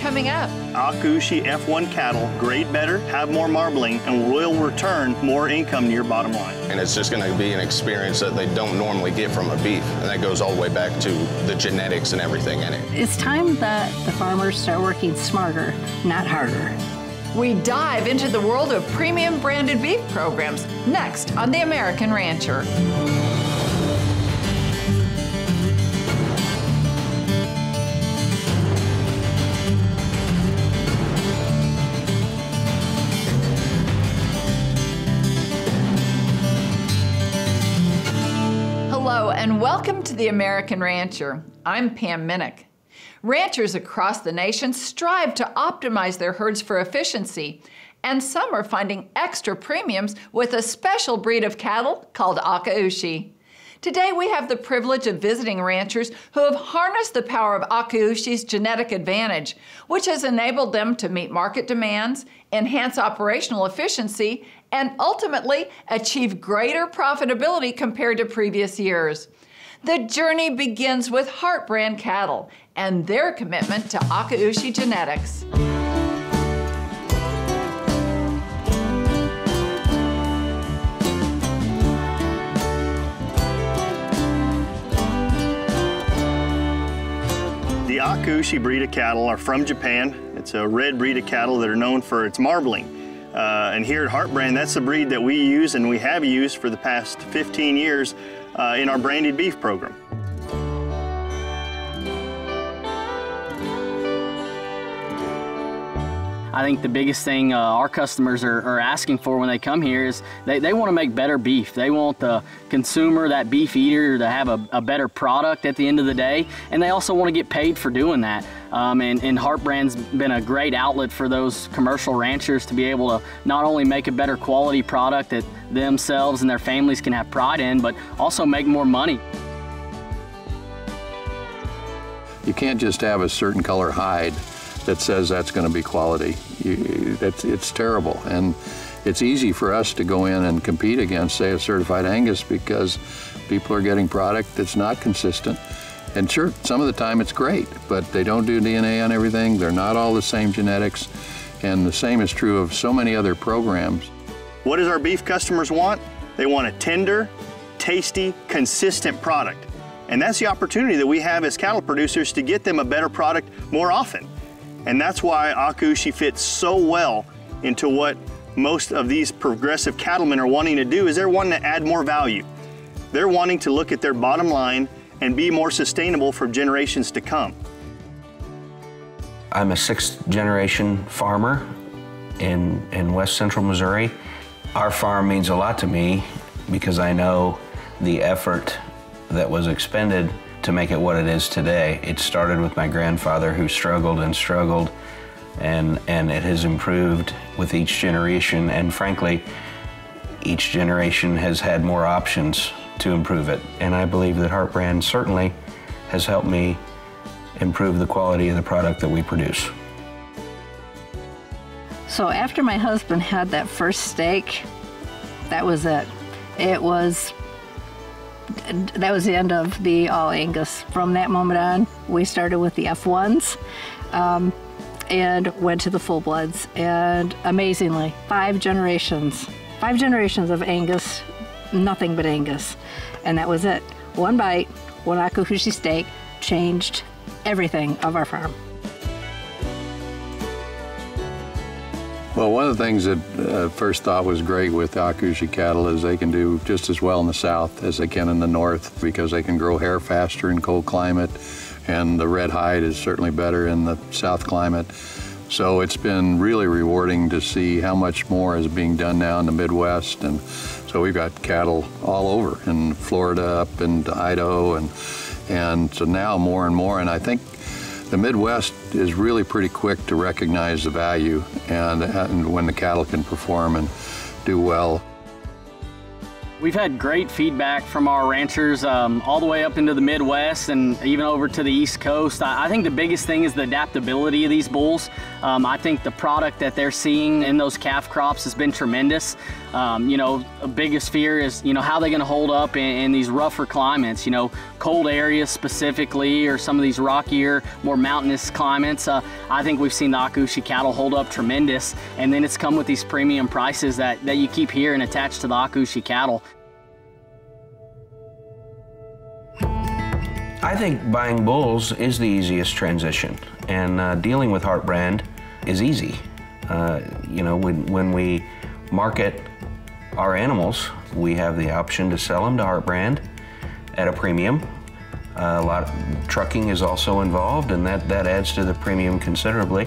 coming up. Akaushi F1 cattle grade better, have more marbling, and will return more income to your bottom line. And it's just going to be an experience that they don't normally get from a beef. And that goes all the way back to the genetics and everything in it. It's time that the farmers start working smarter, not harder. We dive into the world of premium branded beef programs next on The American Rancher. Hello and welcome to The American Rancher. I'm Pam Minnick. Ranchers across the nation strive to optimize their herds for efficiency, and some are finding extra premiums with a special breed of cattle called Akaushi. Today we have the privilege of visiting ranchers who have harnessed the power of Akaushi's genetic advantage, which has enabled them to meet market demands, enhance operational efficiency, and ultimately achieve greater profitability compared to previous years. The journey begins with HeartBrand cattle and their commitment to Akaushi genetics. The Akaushi breed of cattle are from Japan. It's a red breed of cattle that are known for its marbling. And here at HeartBrand, that's the breed that we use and we have used for the past 15 years in our branded beef program. I think the biggest thing our customers are asking for when they come here is they want to make better beef. They want the consumer, that beef eater, to have a better product at the end of the day, and they also want to get paid for doing that. And HeartBrand's been a great outlet for those commercial ranchers to be able to not only make a better quality product that themselves and their families can have pride in, but also make more money. You can't just have a certain color hide that says that's going to be quality. It's terrible, and it's easy for us to go in and compete against, say, a certified Angus because people are getting product that's not consistent. And sure, some of the time it's great, but they don't do DNA on everything. They're not all the same genetics, and the same is true of so many other programs. What does our beef customers want? They want a tender, tasty, consistent product. And that's the opportunity that we have as cattle producers to get them a better product more often. And that's why Akaushi fits so well into what most of these progressive cattlemen are wanting to do, is they're wanting to add more value. They're wanting to look at their bottom line and be more sustainable for generations to come. I'm a 6th generation farmer in West Central Missouri. Our farm means a lot to me because I know the effort that was expended to make it what it is today. It started with my grandfather, who struggled and struggled, and it has improved with each generation, and frankly, each generation has had more options to improve it. And I believe that HeartBrand certainly has helped me improve the quality of the product that we produce. So after my husband had that first steak, that was it. That was the end of the All Angus. From that moment on, we started with the F1s and went to the full bloods. And amazingly, 5 generations of Angus, nothing but Angus. And that was it. One bite, one Akaushi steak changed everything of our farm. Well, one of the things that first thought was great with Akaushi cattle is they can do just as well in the south as they can in the north because they can grow hair faster in cold climate, and the red hide is certainly better in the south climate. So it's been really rewarding to see how much more is being done now in the Midwest, and so we've got cattle all over in Florida, up into Idaho, and so now more and more, and I think the Midwest is really pretty quick to recognize the value and when the cattle can perform and do well. We've had great feedback from our ranchers all the way up into the Midwest and even over to the East Coast. I think the biggest thing is the adaptability of these bulls. I think the product that they're seeing in those calf crops has been tremendous. You know, the biggest fear is, you know, how they're going to hold up in these rougher climates, you know, cold areas specifically, or some of these rockier, more mountainous climates. I think we've seen the Akaushi cattle hold up tremendous, and then it's come with these premium prices that you keep hearing attached to the Akaushi cattle. I think buying bulls is the easiest transition, and dealing with HeartBrand is easy. You know, when we market our animals, we have the option to sell them to HeartBrand at a premium. A lot of trucking is also involved, and that adds to the premium considerably.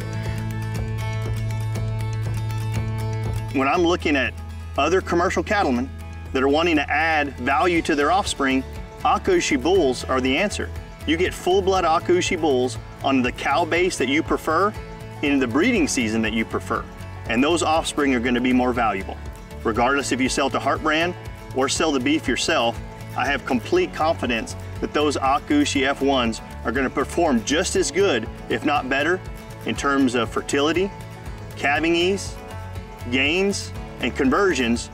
When I'm looking at other commercial cattlemen that are wanting to add value to their offspring, Akaushi bulls are the answer. You get full-blood Akaushi bulls on the cow base that you prefer in the breeding season that you prefer. And those offspring are going to be more valuable. Regardless if you sell to HeartBrand or sell the beef yourself, I have complete confidence that those Akaushi F1s are going to perform just as good, if not better, in terms of fertility, calving ease, gains, and conversions.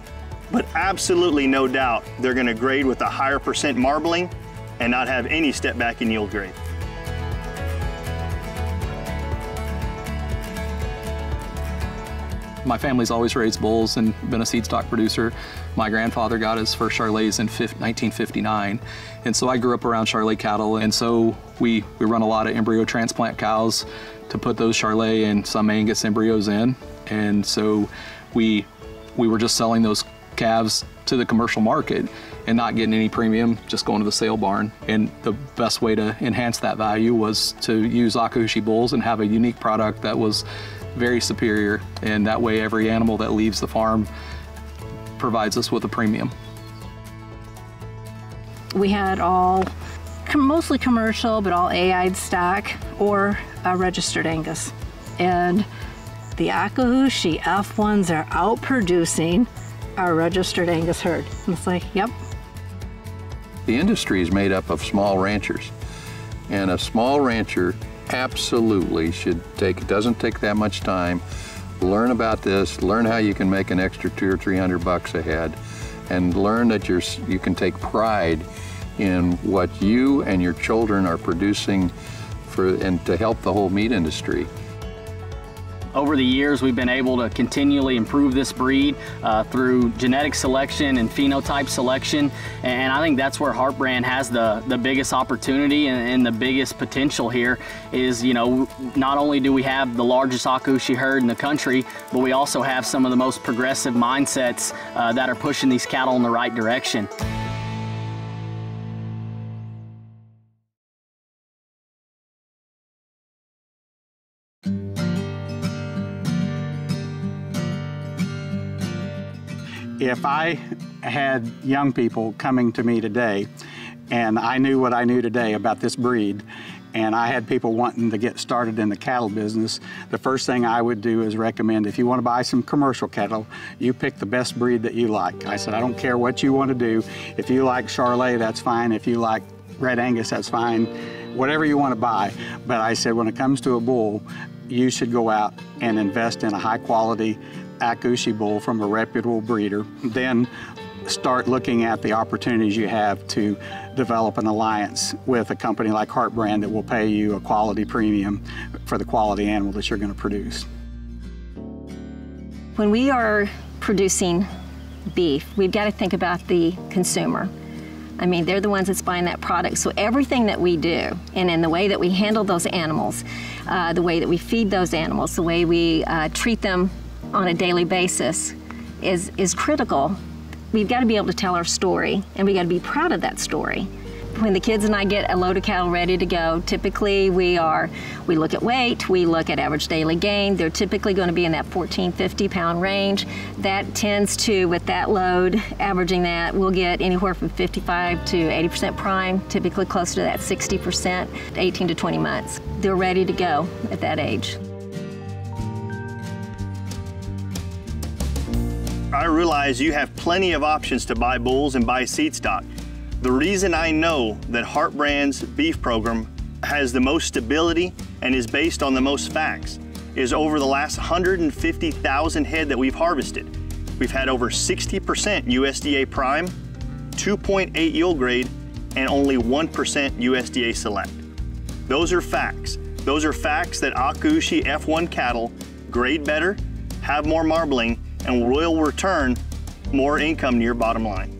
But absolutely no doubt they're going to grade with a higher percent marbling and not have any step back in yield grade. My family's always raised bulls and been a seed stock producer. My grandfather got his first Charolais in 1959, and so I grew up around Charolais cattle, and so we run a lot of embryo transplant cows to put those Charolais and some Angus embryos in, and so we were just selling those calves to the commercial market and not getting any premium, just going to the sale barn. And the best way to enhance that value was to use Akaushi bulls and have a unique product that was very superior, and that way every animal that leaves the farm provides us with a premium. We had all mostly commercial, but all AI'd stock or registered Angus. And the Akaushi F1s are outproducing our registered Angus herd. And it's like, yep. The industry is made up of small ranchers, and a small rancher absolutely should take, it doesn't take that much time, learn about this, learn how you can make an extra $200 or $300 a head, and learn that you can take pride in what you and your children are producing and to help the whole meat industry. Over the years, we've been able to continually improve this breed through genetic selection and phenotype selection, and I think that's where HeartBrand has the biggest opportunity and the biggest potential here is, you know, not only do we have the largest Akaushi herd in the country, but we also have some of the most progressive mindsets that are pushing these cattle in the right direction. If I had young people coming to me today and I knew what I knew today about this breed, and I had people wanting to get started in the cattle business, the first thing I would do is recommend, if you want to buy some commercial cattle, you pick the best breed that you like. I said, I don't care what you want to do. If you like Charolais, that's fine. If you like Red Angus, that's fine. Whatever you want to buy. But I said, when it comes to a bull, you should go out and invest in a high quality Akaushi bull from a reputable breeder. Then start looking at the opportunities you have to develop an alliance with a company like HeartBrand that will pay you a quality premium for the quality animal that you're going to produce. When we are producing beef, we've got to think about the consumer. I mean, they're the ones that's buying that product. So everything that we do, and in the way that we handle those animals, the way that we feed those animals, the way we treat them on a daily basis is critical. We've got to be able to tell our story, and we got to be proud of that story. When the kids and I get a load of cattle ready to go, typically we look at weight, we look at average daily gain. They're typically going to be in that 14-50 pound range. That tends to, with that load, averaging that, we'll get anywhere from 55 to 80% prime, typically closer to that 60%, 18 to 20 months. They're ready to go at that age. I realize you have plenty of options to buy bulls and buy seed stock. The reason I know that HeartBrand's beef program has the most stability and is based on the most facts is over the last 150,000 head that we've harvested. We've had over 60% USDA prime, 2.8 yield grade, and only 1% USDA select. Those are facts. Those are facts that Akaushi F1 cattle grade better, have more marbling, and will return more income to your bottom line.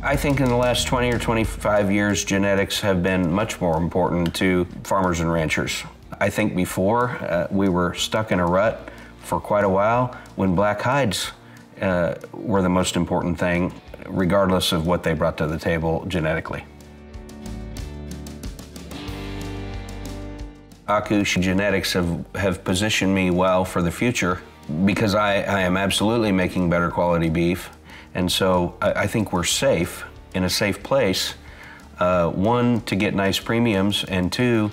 I think in the last 20 or 25 years, genetics have been much more important to farmers and ranchers. I think before, we were stuck in a rut for quite a while when black hides were the most important thing, regardless of what they brought to the table genetically. Akaushi genetics have positioned me well for the future because I am absolutely making better quality beef. And so I think we're safe, in a safe place, one, to get nice premiums, and two,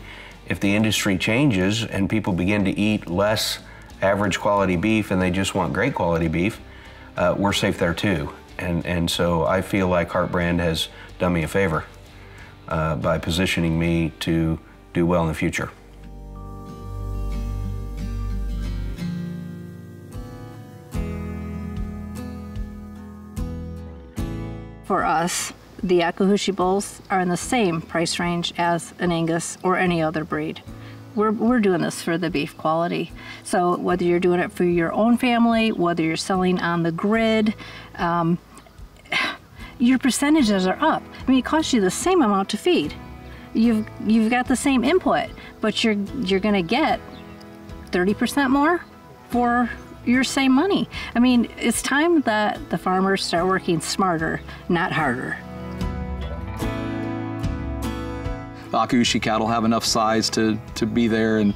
if the industry changes and people begin to eat less average quality beef and they just want great quality beef, we're safe there too. And so I feel like HeartBrand has done me a favor by positioning me to do well in the future. For us, the Akaushi bulls are in the same price range as an Angus or any other breed. We're doing this for the beef quality. So whether you're doing it for your own family, whether you're selling on the grid, your percentages are up. I mean, it costs you the same amount to feed. You've got the same input, but you're gonna get 30% more for your same money. I mean, it's time that the farmers start working smarter, not harder. The Akaushi cattle have enough size to be there, and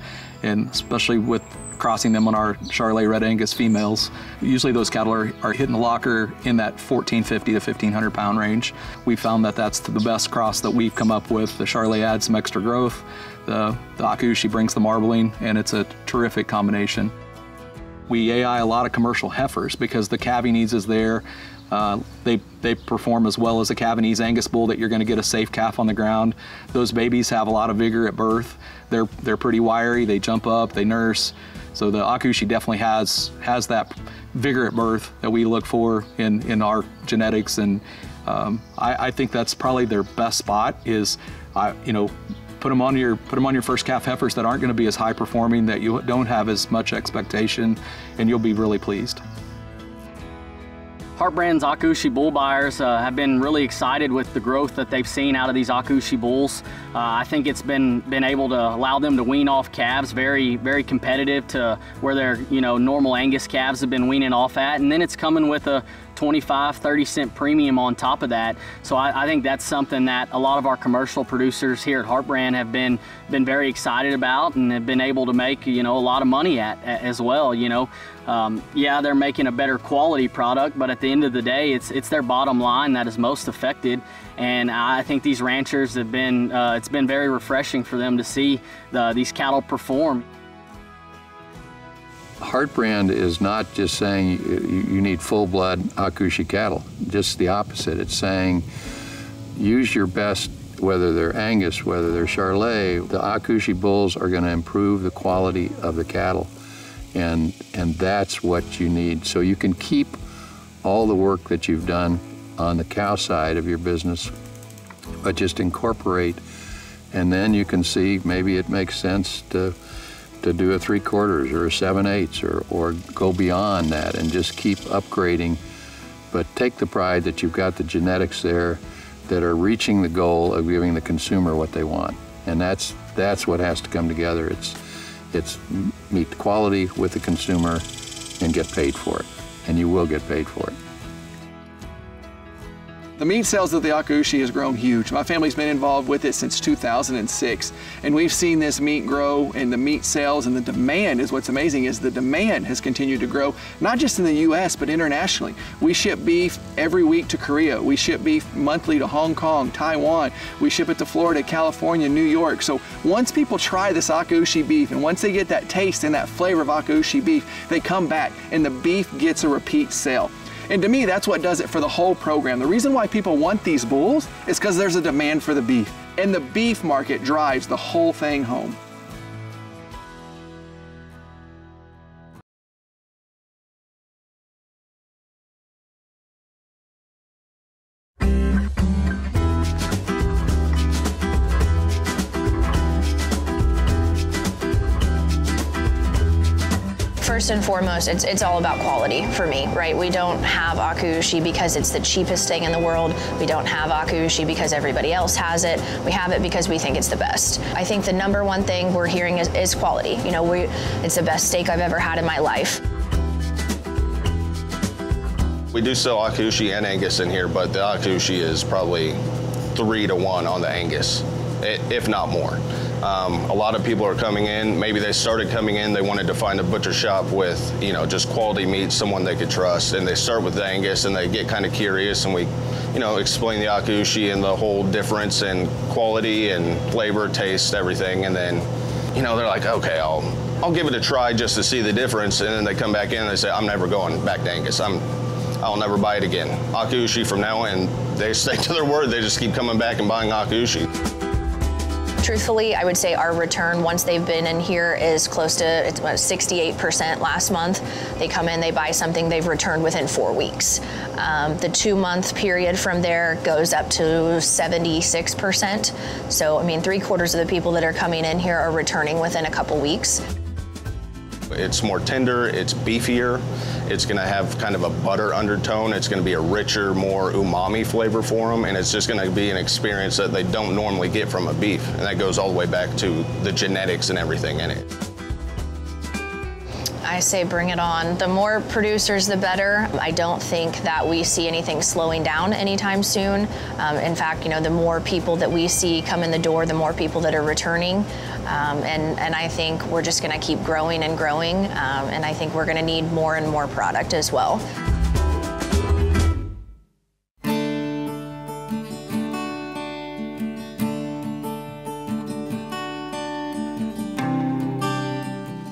especially with crossing them on our Charolais Red Angus females. Usually those cattle are hitting the locker in that 1,450 to 1,500 pound range. We found that that's the best cross that we've come up with. The Charolais adds some extra growth, the Akaushi brings the marbling, and it's a terrific combination. We AI a lot of commercial heifers because the calving is there. They perform as well as a Cavanese Angus bull that you're going to get a safe calf on the ground. Those babies have a lot of vigor at birth. They're pretty wiry. They jump up, they nurse. So the Akaushi definitely has that vigor at birth that we look for in our genetics, and I think that's probably their best spot is, put them on your first calf heifers that aren't going to be as high performing, that you don't have as much expectation, and you'll be really pleased. HeartBrand's Akaushi bull buyers have been really excited with the growth that they've seen out of these Akaushi bulls. I think it's been able to allow them to wean off calves very, very competitive to where their normal Angus calves have been weaning off at, and then it's coming with a 25-30 cent premium on top of that. So I think that's something that a lot of our commercial producers here at HeartBrand have been very excited about and have been able to make a lot of money at as well. Yeah, they're making a better quality product, but at the end of the day, it's their bottom line that is most affected. And I think these ranchers have been it's been very refreshing for them to see these cattle perform. HeartBrand is not just saying you need full-blood Akaushi cattle, just the opposite. It's saying use your best, whether they're Angus, whether they're Charolais. The Akaushi bulls are going to improve the quality of the cattle, and that's what you need. So you can keep all the work that you've done on the cow side of your business, but just incorporate, and then you can see maybe it makes sense to do a 3/4 or a 7/8 or go beyond that and just keep upgrading. But take the pride that you've got the genetics there that are reaching the goal of giving the consumer what they want. And that's what has to come together. It's meet the quality with the consumer and get paid for it. And you will get paid for it. The meat sales of the Akaushi has grown huge. My family's been involved with it since 2006, and we've seen this meat grow, and the meat sales and the demand is what's amazing, is the demand has continued to grow, not just in the US, but internationally. We ship beef every week to Korea. We ship beef monthly to Hong Kong, Taiwan. We ship it to Florida, California, New York. So once people try this Akaushi beef, and once they get that taste and that flavor of Akaushi beef, they come back, and the beef gets a repeat sale. And to me, that's what does it for the whole program. The reason why people want these bulls is because there's a demand for the beef. And the beef market drives the whole thing home. First and foremost, it's all about quality for me, right? We don't have Akaushi because it's the cheapest thing in the world. We don't have Akaushi because everybody else has it. We have it because we think it's the best. I think the number one thing we're hearing is quality. You know, it's the best steak I've ever had in my life. We do sell Akaushi and Angus in here, but the Akaushi is probably 3 to 1 on the Angus, if not more. A lot of people are coming in, maybe they started coming in, they wanted to find a butcher shop with, you know, just quality meat, someone they could trust, and they start with the Angus and they get kind of curious, and we, you know, explain the Akaushi and the whole difference in quality and flavor, taste, everything, and then, you know, they're like, okay, I'll give it a try just to see the difference, and then they come back in and they say, I'm never going back to Angus. I'll never buy it again. Akaushi from now on, they stay to their word, they just keep coming back and buying Akaushi. Truthfully, I would say our return once they've been in here is close to, it's about 68% last month. They come in, they buy something, they've returned within 4 weeks. The 2-month period from there goes up to 76%. So, I mean, 3/4 of the people that are coming in here are returning within a couple weeks. It's more tender, it's beefier, it's gonna have kind of a butter undertone, it's gonna be a richer, more umami flavor for them, and it's just gonna be an experience that they don't normally get from a beef, and that goes all the way back to the genetics and everything in it. I say bring it on. The more producers, the better. I don't think that we see anything slowing down anytime soon. In fact, you know, the more people that we see come in the door, the more people that are returning. And I think we're just gonna keep growing and growing. And I think we're gonna need more and more product as well.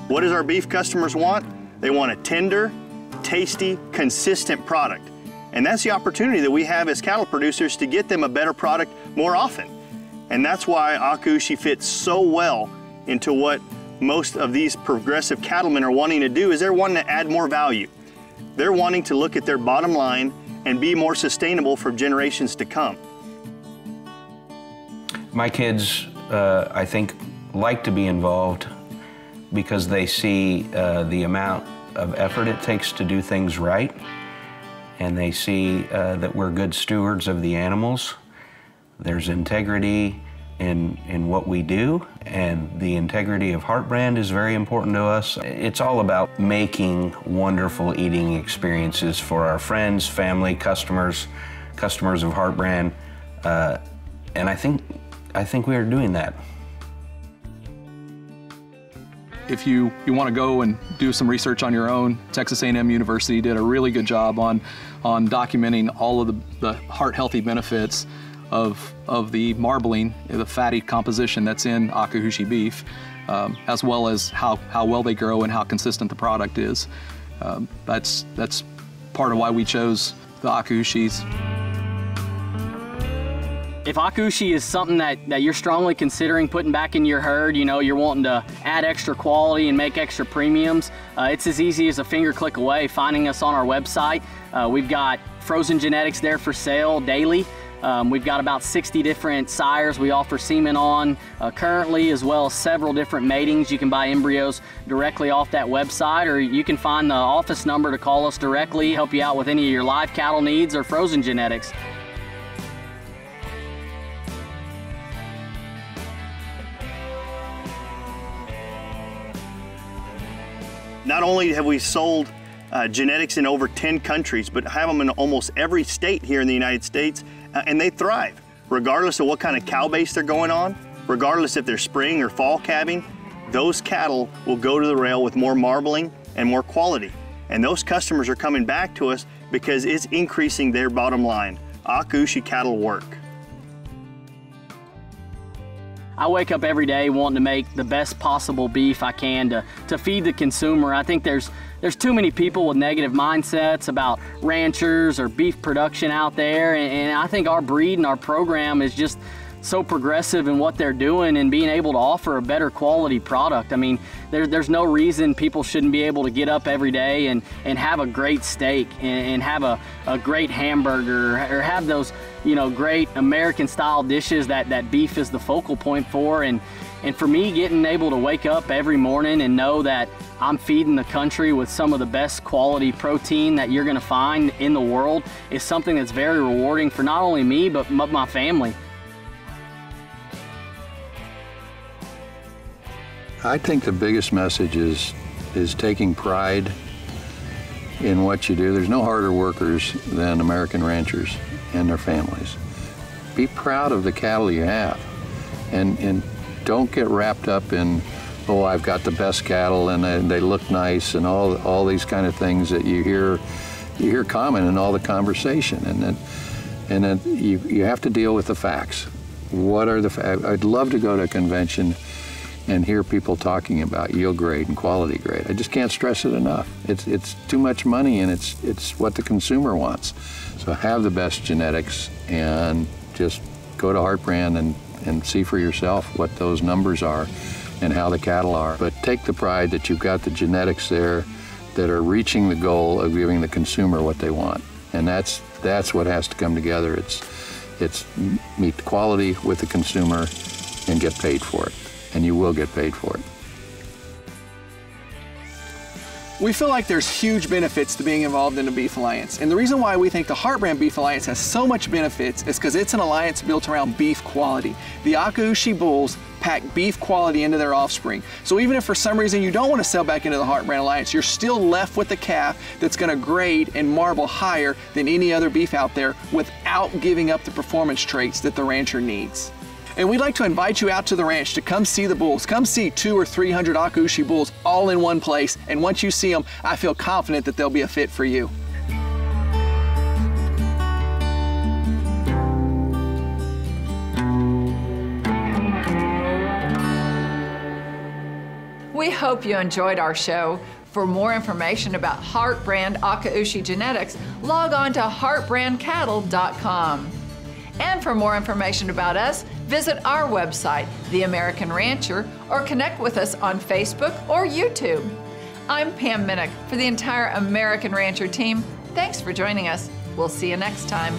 What does our beef customers want? They want a tender, tasty, consistent product. And that's the opportunity that we have as cattle producers to get them a better product more often. And that's why Akaushi fits so well into what most of these progressive cattlemen are wanting to do, is they're wanting to add more value. They're wanting to look at their bottom line and be more sustainable for generations to come. My kids, I think, like to be involved because they see the amount of effort it takes to do things right, and they see that we're good stewards of the animals. There's integrity in what we do, and the integrity of HeartBrand is very important to us. It's all about making wonderful eating experiences for our friends, family, customers of HeartBrand, and I think we are doing that. If you want to go and do some research on your own, Texas A&M University did a really good job on documenting all of the heart-healthy benefits of the marbling, the fatty composition that's in Akaushi beef, as well as how well they grow and how consistent the product is. That's part of why we chose the Akaushis. If Akaushi is something that you're strongly considering putting back in your herd, you know, you're wanting to add extra quality and make extra premiums, it's as easy as a finger click away finding us on our website. We've got frozen genetics there for sale daily. We've got about 60 different sires we offer semen on currently, as well as several different matings. You can buy embryos directly off that website, or you can find the office number to call us directly, help you out with any of your live cattle needs or frozen genetics. Not only have we sold genetics in over 10 countries, but have them in almost every state here in the United States, and they thrive. Regardless of what kind of cow base they're going on, regardless if they're spring or fall calving, those cattle will go to the rail with more marbling and more quality. And those customers are coming back to us because it's increasing their bottom line. Akaushi cattle work. I wake up every day wanting to make the best possible beef I can to feed the consumer. I think there's too many people with negative mindsets about ranchers or beef production out there, and I think our breed and our program is just so progressive in what they're doing and being able to offer a better quality product. I mean, there's no reason people shouldn't be able to get up every day and have a great steak and have a great hamburger or have those, you know, great American style dishes that beef is the focal point for. And for me, getting able to wake up every morning and know that I'm feeding the country with some of the best quality protein that you're gonna find in the world is something that's very rewarding for not only me, but my family. I think the biggest message is taking pride in what you do. There's no harder workers than American ranchers and their families. Be proud of the cattle you have, and don't get wrapped up in, oh, I've got the best cattle and they look nice and all these kind of things that you hear common in all the conversation. And then you have to deal with the facts. What are the facts? I'd love to go to a convention and hear people talking about yield grade and quality grade. I just can't stress it enough. It's too much money, and it's what the consumer wants. So have the best genetics and just go to HeartBrand and see for yourself what those numbers are and how the cattle are. But take the pride that you've got the genetics there that are reaching the goal of giving the consumer what they want. And that's what has to come together. It's meet the quality with the consumer and get paid for it. And you will get paid for it. We feel like there's huge benefits to being involved in the Beef Alliance. And the reason why we think the HeartBrand Beef Alliance has so much benefits is because it's an alliance built around beef quality. The Akaushi bulls pack beef quality into their offspring. So even if for some reason you don't want to sell back into the HeartBrand Alliance, you're still left with a calf that's going to grade and marble higher than any other beef out there without giving up the performance traits that the rancher needs. And we'd like to invite you out to the ranch to come see the bulls. Come see 200 or 300 Akaushi bulls all in one place. And once you see them, I feel confident that they'll be a fit for you. We hope you enjoyed our show. For more information about HeartBrand Akaushi genetics, log on to heartbrandcattle.com. And for more information about us, visit our website, The American Rancher, or connect with us on Facebook or YouTube. I'm Pam Minnick. For the entire American Rancher team, thanks for joining us. We'll see you next time.